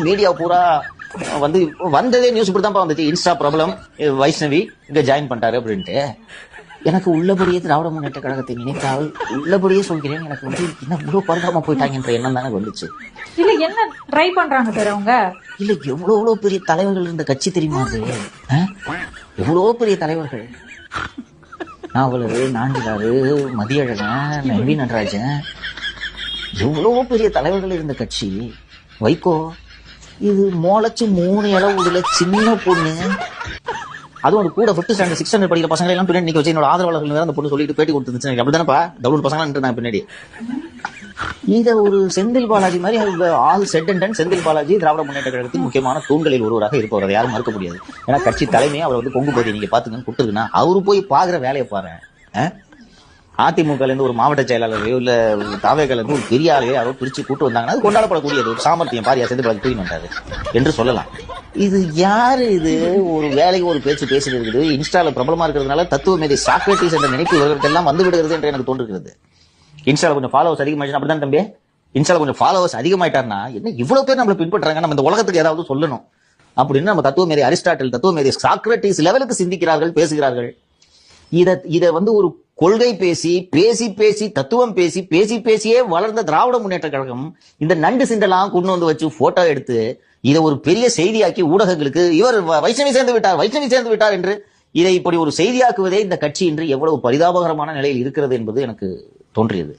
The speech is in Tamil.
மீடியா பூரா வந்து வந்ததே நியூஸ் இப்படி தான் வந்துச்சு. இன்ஸ்டா ப்ராப்ளம், வைஷ்ணவி இங்க ஜாயின் பண்ணிட்டாரு அப்படின்ட்டு. எனக்கு உள்ளபடியே திராவிட முன்னேற்ற கழகத்தை நினைத்தால் உள்ளபடியே சொல்கிறேன், எனக்கு வந்து என்ன இவ்வளவு பரிதாபமா போயிட்டாங்கன்ற எண்ணம் தானே வந்துச்சு. இல்ல என்ன ட்ரை பண்றாங்க சார் அவங்க? இல்ல எவ்வளவு பெரிய தலைவர்கள் இருந்த கட்சி தெரியுமா அது? எவ்வளவு பெரிய தலைவர்கள், நாவலர், நாஞ்சிலாறு, மதியழகன், நம்பி நடராஜன், எவ்வளவு பெரிய தலைவர்கள் இருந்த கட்சி. வைகோ இது மோளச்சு 3 இளவுல சின்ன பொண்ணு. அதுவும் ஒரு கூட 5th ஸ்டாண்டர்ட் 6th ஸ்டாண்டர்ட் படிக்கிற பசங்களை எல்லாம் பின்னாடி நிக்க வச்சு என்னோட ஆதரவாளர்கள் அந்த பொண்ணு சொல்லிட்டு பேட்டி கொடுத்துருந்துச்சு. அப்படிதானப்பா டவுன் பசங்க நான் பின்னாடி. இத ஒரு செந்தில் பாலாஜி மாதிரி all set and done Senthil Balaji திராவிட முன்னேற்ற கழகத்தின் முக்கியமான தூண்களில் ஒருவராக இருப்பவர், அதை யாரும் மறுக்க முடியாது. ஏன்னா கட்சி தலைமையை அவர் வந்து கொங்கு பகுதியை நீங்க பாத்துங்க கூட்டுருக்குன்னா அவரு போய் பாக்குற வேலையை பாரு. அதிமுக இருந்து ஒரு மாவட்ட செயலாளரையோ இல்ல தாவேல இருந்து ஒரு பெரிய ஆளையோ யாரோ பிரிச்சு கூட்டு வந்தாங்கன்னா அது கொண்டாடப்படக்கூடியது ஒரு சாமர்த்தியம். பாரியா செந்தில் பாலாஜி தூக்கி வந்தாரு என்று சொல்லலாம். இது யாரு? இது ஒரு வேலைக்கு ஒரு பேச்சு பேசிட்டு இருக்குது. இன்ஸ்டால பிரபலமா இருக்கிறதுனால தத்துவ மேதை சாக்ரட்டிஸ் என்ற நினைப்பு இவர்களுக்கு எல்லாம் வந்து விடுகிறது என்று எனக்கு தோன்றுகிறது. இன்ஸ்டால கொஞ்சம் ஃபாலோவர்ஸ் அதிகமாயிடுச்சு அப்படிதான் தம்பி. இன்ஸ்டால கொஞ்சம் ஃபாலோவர்ஸ் அதிகமாயிட்டாருன்னா என்ன இவ்வளவு பேர் நம்மள பின்பற்றாங்க, நம்ம இந்த உலகத்துக்கு ஏதாவது சொல்லணும் அப்படின்னு நம்ம தத்துவ மேதை அரிஸ்டாட்டில், தத்துவ மேதை சாக்ரட்டிஸ் லெவலுக்கு சிந்திக்கிறார்கள், பேசுகிறார்கள். இத வந்து ஒரு கொள்கை பேசி பேசி பேசி தத்துவம் பேசி பேசி பேசியே வளர்ந்த திராவிட முன்னேற்ற கழகம் இந்த நண்டு சிண்டெல்லாம் கொண்டு வந்து வச்சு போட்டோ எடுத்து இதை ஒரு பெரிய செய்தியாக்கி ஊடகங்களுக்கு இவர் வைஷ்ணவி சேர்ந்து விட்டார் என்று இதை இப்படி ஒரு செய்தியாக்குவதே இந்த கட்சி இன்று எவ்வளவு பரிதாபகரமான நிலையில் இருக்கிறது என்பது எனக்கு தோன்றியது.